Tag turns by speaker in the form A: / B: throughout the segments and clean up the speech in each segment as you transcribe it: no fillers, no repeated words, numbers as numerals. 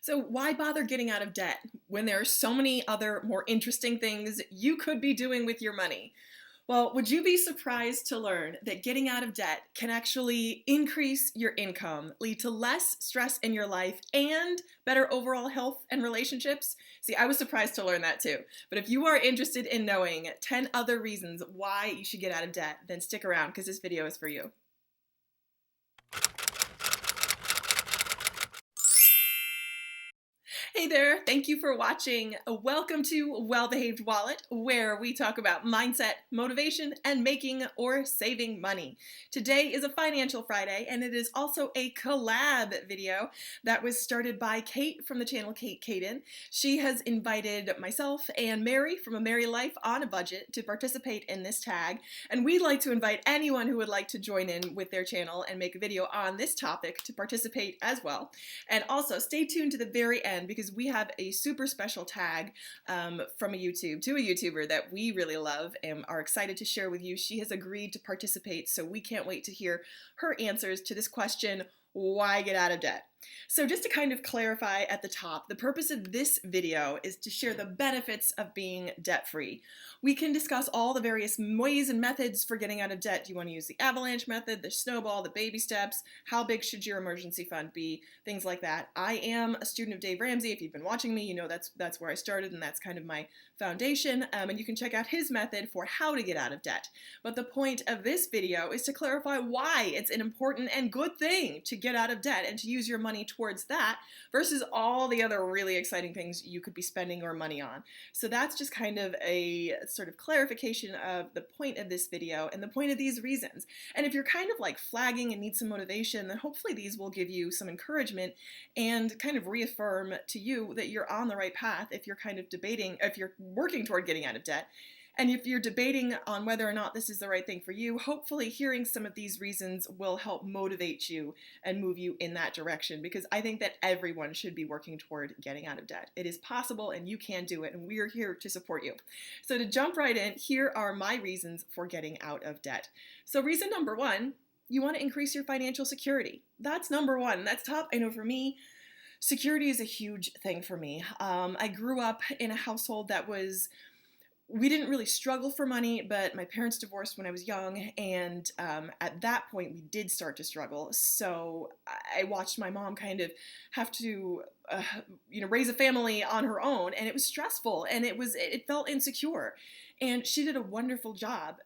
A: So why bother getting out of debt when there are so many other more interesting things you could be doing with your money? Well, would you be surprised to learn that getting out of debt can actually increase your income, lead to less stress in your life, and better overall health and relationships? See, I was surprised to learn that too. But if you are interested in knowing 10 other reasons why you should get out of debt, then stick around because this video is for you. Hey there, thank you for watching. Welcome to Well-Behaved Wallet, where we talk about mindset, motivation, and making or saving money. Today is a Financial Friday, and it is also a collab video that was started by Kate from the channel Kate Caden. She has invited myself and Mary from A Merry Life on a Budget to participate in this tag, and we'd like to invite anyone who would like to join in with their channel and make a video on this topic to participate as well. And also, stay tuned to the very end because we have a super special tag from a YouTuber that we really love and are excited to share with you. She has agreed to participate, so we can't wait to hear her answers to this question: why get out of debt? So just to kind of clarify at the top, the purpose of this video is to share the benefits of being debt-free. We can discuss all the various ways and methods for getting out of debt. Do you want to use the avalanche method, the snowball, the baby steps? How big should your emergency fund be? Things like that. I am a student of Dave Ramsey. If you've been watching me, you know that's where I started, and that's kind of my foundation. And you can check out his method for how to get out of debt. But the point of this video is to clarify why it's an important and good thing to get out of debt and to use your money towards that versus all the other really exciting things you could be spending your money on. So that's just kind of a sort of clarification of the point of this video and the point of these reasons. And if you're kind of like flagging and need some motivation, then hopefully these will give you some encouragement and kind of reaffirm to you that you're on the right path if you're kind of debating, if you're working toward getting out of debt. And if you're debating on whether or not this is the right thing for you, hopefully hearing some of these reasons will help motivate you and move you in that direction, because I think that everyone should be working toward getting out of debt. It is possible and you can do it, and we are here to support you. So to jump right in, here are my reasons for getting out of debt. So reason number one, you want to increase your financial security. That's number one. That's top. I know for me, security is a huge thing for me. I grew up in a household that we didn't really struggle for money, but my parents divorced when I was young, and at that point we did start to struggle. So I watched my mom kind of have to raise a family on her own, and it was stressful, and it felt insecure. And she did a wonderful job,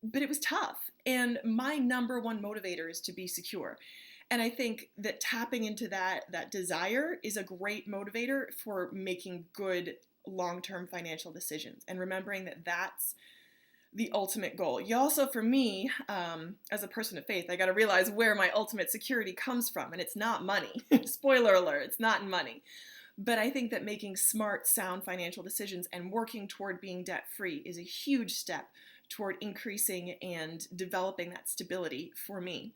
A: but it was tough. And my number one motivator is to be secure. And I think that tapping into that desire is a great motivator for making good long-term financial decisions, and remembering that that's the ultimate goal. You also, for me, as a person of faith, I got to realize where my ultimate security comes from, and it's not money. Spoiler alert, it's not money. But I think that making smart, sound financial decisions and working toward being debt-free is a huge step toward increasing and developing that stability for me.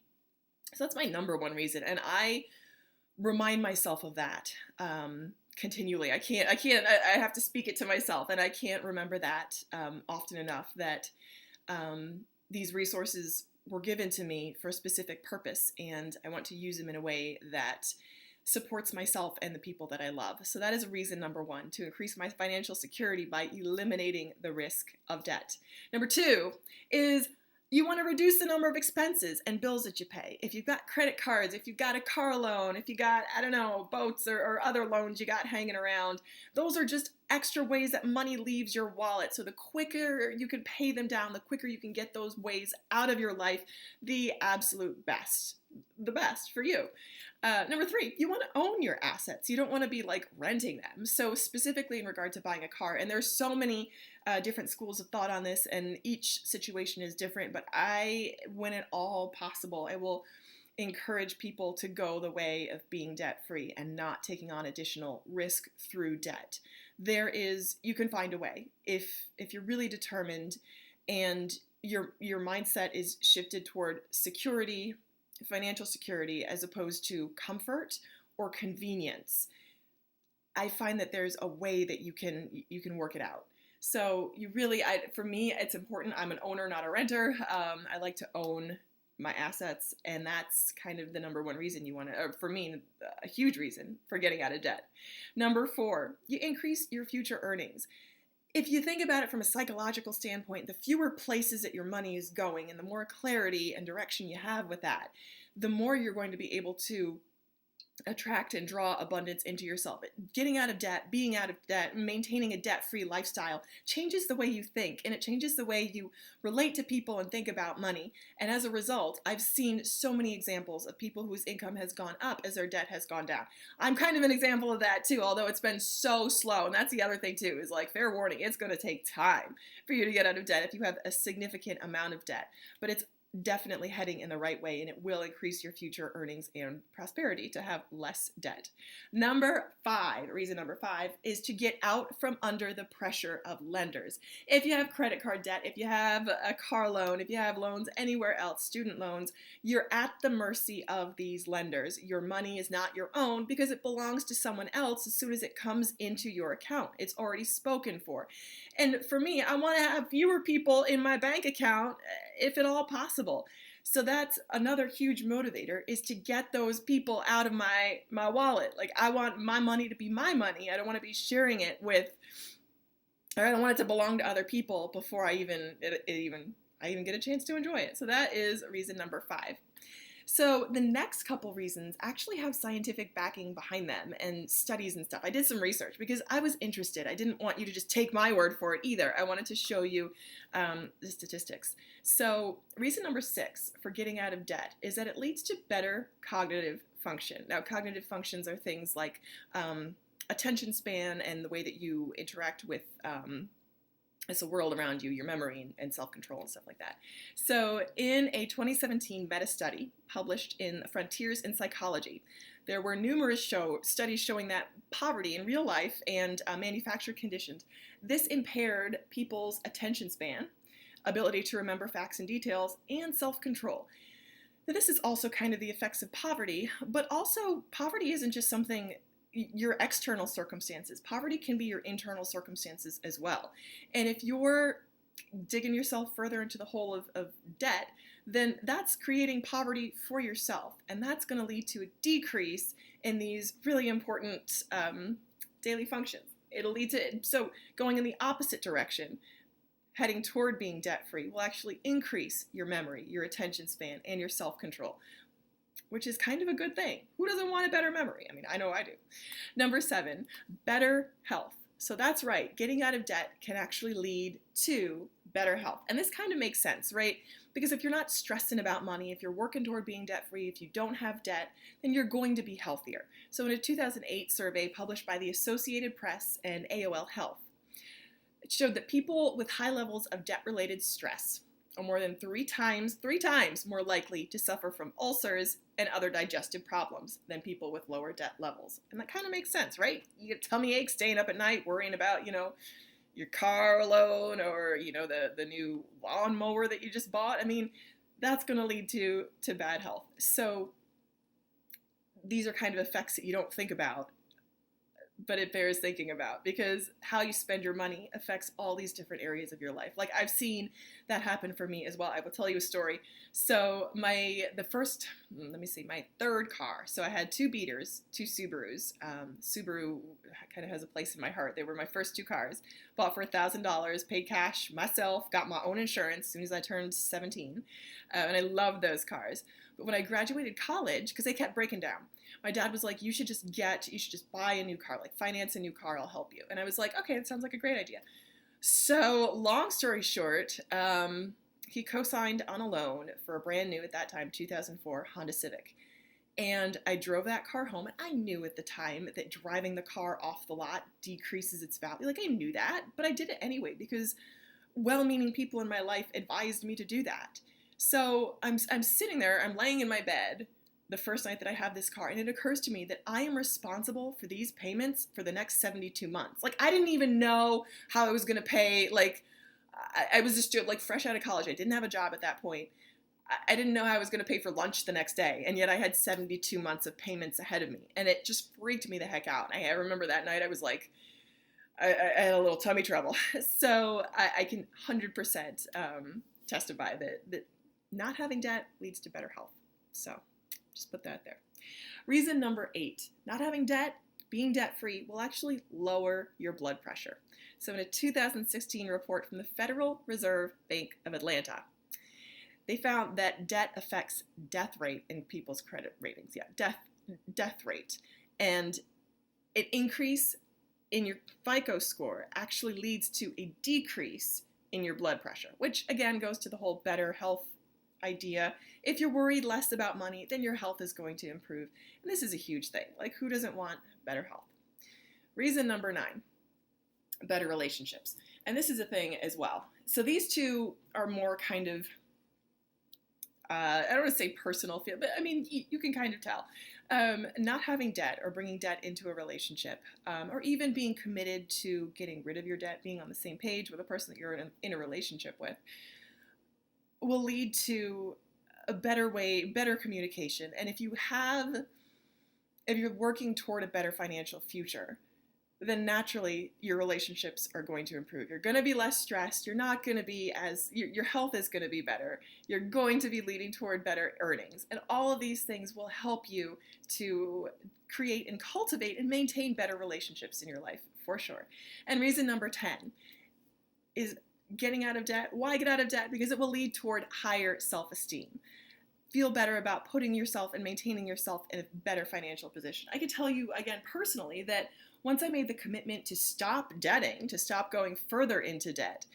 A: So that's my number one reason, and I remind myself of that continually. I have to speak it to myself, and I can't remember that often enough, that these resources were given to me for a specific purpose, and I want to use them in a way that supports myself and the people that I love. So that is reason number one, to increase my financial security by eliminating the risk of debt. Number two is you want to reduce the number of expenses and bills that you pay. If you've got credit cards, if you've got a car loan, if you got, I don't know, boats or other loans you got hanging around, those are just extra ways that money leaves your wallet. So the quicker you can pay them down, the quicker you can get those ways out of your life, the absolute best. The best for you. Number three, you want to own your assets. You don't want to be like renting them. So specifically in regard to buying a car, and there's so many different schools of thought on this, and each situation is different, but when at all possible, I will encourage people to go the way of being debt-free and not taking on additional risk through debt. You can find a way if you're really determined and your mindset is shifted toward security, financial security, as opposed to comfort or convenience. I find that there's a way that you can work it out. So for me, it's important. I'm an owner, not a renter. I like to own my assets, and that's kind of the number one reason you want to, or for me, a huge reason for getting out of debt. Number 4, you increase your future earnings. If you think about it from a psychological standpoint, the fewer places that your money is going and the more clarity and direction you have with that, the more you're going to be able to attract and draw abundance into yourself. Getting out of debt, being out of debt, maintaining a debt-free lifestyle changes the way you think, and it changes the way you relate to people and think about money. And as a result, I've seen so many examples of people whose income has gone up as their debt has gone down. I'm kind of an example of that too, although it's been so slow. And that's the other thing too, is like, fair warning, it's going to take time for you to get out of debt if you have a significant amount of debt. But it's definitely heading in the right way, and it will increase your future earnings and prosperity to have less debt. Reason number 5 is to get out from under the pressure of lenders. If you have credit card debt, if you have a car loan, if you have loans anywhere else, student loans, you're at the mercy of these lenders. Your money is not your own because it belongs to someone else as soon as it comes into your account. It's already spoken for. And for me, I want to have fewer people in my bank account if at all possible. So that's another huge motivator, is to get those people out of my wallet. Like, I want my money to be my money. I don't want to be sharing it with, or I don't want it to belong to other people before I even get a chance to enjoy it. So that is reason number 5. So the next couple reasons actually have scientific backing behind them and studies and stuff. I did some research because I was interested. I didn't want you to just take my word for it either. I wanted to show you the statistics. So reason number 6 for getting out of debt is that it leads to better cognitive function. Now, cognitive functions are things like attention span and the way that you interact with it's the world around you, your memory and self-control and stuff like that. So in a 2017 meta-study published in Frontiers in Psychology, there were numerous studies showing that poverty in real life and manufactured conditions, this impaired people's attention span, ability to remember facts and details, and self-control. Now, this is also kind of the effects of poverty, but also poverty isn't just something your external circumstances. Poverty can be your internal circumstances as well. And if you're digging yourself further into the hole of debt, then that's creating poverty for yourself. And that's going to lead to a decrease in these really important daily functions. It'll lead to, so going in the opposite direction, heading toward being debt-free, will actually increase your memory, your attention span, and your self-control, which is kind of a good thing. Who doesn't want a better memory? I mean, I know I do. Number 7, better health. So that's right, getting out of debt can actually lead to better health. And this kind of makes sense, right? Because if you're not stressing about money, if you're working toward being debt-free, if you don't have debt, then you're going to be healthier. So in a 2008 survey published by the Associated Press and AOL Health, it showed that people with high levels of debt-related stress are more than three times more likely to suffer from ulcers and other digestive problems than people with lower debt levels. And that kind of makes sense, right? You get tummy aches staying up at night worrying about, your car loan or, the new lawnmower that you just bought. I mean, that's going to lead to bad health. So these are kind of effects that you don't think about, but it bears thinking about, because how you spend your money affects all these different areas of your life. Like, I've seen that happen for me as well. I will tell you a story. So my third car. So I had 2 beaters, 2 Subarus. Subaru kind of has a place in my heart. They were my first 2 cars. Bought for $1,000, paid cash myself, got my own insurance as soon as I turned 17. And I loved those cars. But when I graduated college, because they kept breaking down, my dad was like, you should just buy a new car, like finance a new car, I'll help you. And I was like, okay, that sounds like a great idea. So long story short, he co-signed on a loan for a brand new, at that time, 2004 Honda Civic. And I drove that car home, and I knew at the time that driving the car off the lot decreases its value. Like, I knew that, but I did it anyway because well-meaning people in my life advised me to do that. So I'm sitting there, I'm laying in my bed the first night that I have this car, and it occurs to me that I am responsible for these payments for the next 72 months. Like, I didn't even know how I was going to pay. Like, I was just like fresh out of college. I didn't have a job at that point. I didn't know how I was going to pay for lunch the next day, and yet I had 72 months of payments ahead of me, and it just freaked me the heck out. I remember that night I was like, I had a little tummy trouble. So I can 100% testify that not having debt leads to better health. So just put that there. Reason number 8, not having debt, being debt-free will actually lower your blood pressure. So in a 2016 report from the Federal Reserve Bank of Atlanta, they found that debt affects death rate in people's credit ratings. Yeah, death rate. And an increase in your FICO score actually leads to a decrease in your blood pressure, which again goes to the whole better health idea. If you're worried less about money, then your health is going to improve. And this is a huge thing. Like, who doesn't want better health? Reason number 9, better relationships. And this is a thing as well. So these two are more kind of, I don't want to say personal feel, but I mean, you can kind of tell. Not having debt or bringing debt into a relationship, or even being committed to getting rid of your debt, being on the same page with a person that you're in a relationship with, will lead to a better way, better communication. And if you're working toward a better financial future, then naturally your relationships are going to improve. You're going to be less stressed. You're not going to be your health is going to be better. You're going to be leading toward better earnings. And all of these things will help you to create and cultivate and maintain better relationships in your life, for sure. And reason number 10 is getting out of debt. Why get out of debt? Because it will lead toward higher self-esteem. Feel better about putting yourself and maintaining yourself in a better financial position. I can tell you, again, personally, that once I made the commitment to stop debting, to stop going further into debt,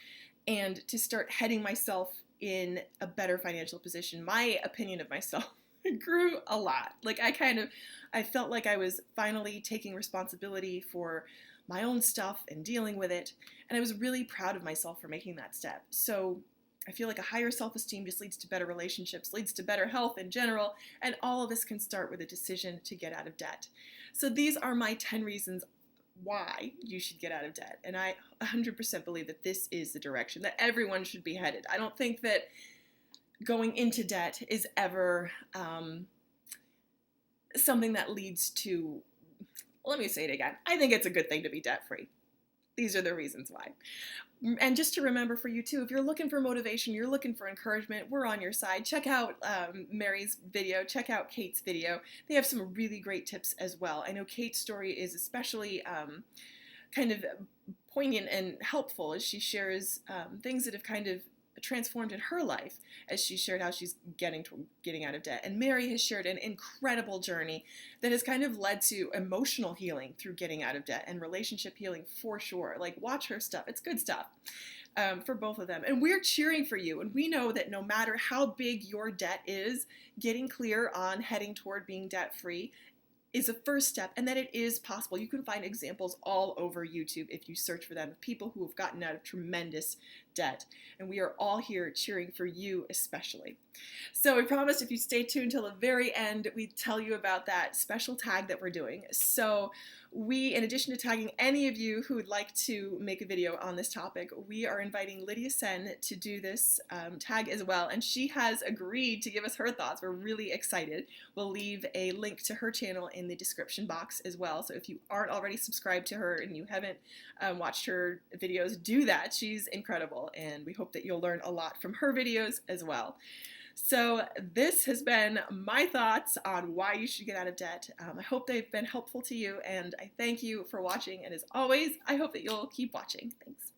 A: and to start heading myself in a better financial position, my opinion of myself grew a lot. Like, I felt like I was finally taking responsibility for my own stuff and dealing with it, and I was really proud of myself for making that step. So I feel like a higher self-esteem just leads to better relationships, leads to better health in general, and all of this can start with a decision to get out of debt. So these are my 10 reasons why you should get out of debt. And I 100% believe that this is the direction that everyone should be headed. I don't think that going into debt is ever something that leads to, let me say it again, I think it's a good thing to be debt-free. These are the reasons why. And just to remember for you too, if you're looking for motivation, you're looking for encouragement, we're on your side. Check out Mary's video, check out Kate's video. They have some really great tips as well. I know Kate's story is especially kind of poignant and helpful as she shares things that have kind of transformed in her life, as she shared how she's getting out of debt. And Mary has shared an incredible journey that has kind of led to emotional healing through getting out of debt and relationship healing, for sure. Like, watch her stuff. It's good stuff for both of them. And we're cheering for you. And we know that no matter how big your debt is, getting clear on heading toward being debt-free is a first step, and that it is possible. You can find examples all over YouTube if you search for them, of people who have gotten out of tremendous debt. And we are all here cheering for you especially. So we promised if you stay tuned till the very end, we tell you about that special tag that we're doing. So we, in addition to tagging any of you who would like to make a video on this topic, we are inviting Lydia Sen to do this tag as well. And she has agreed to give us her thoughts. We're really excited. We'll leave a link to her channel in the description box as well. So if you aren't already subscribed to her and you haven't watched her videos, do that. She's incredible. And we hope that you'll learn a lot from her videos as well. So this has been my thoughts on why you should get out of debt. I hope they've been helpful to you, and I thank you for watching. And as always, I hope that you'll keep watching. Thanks.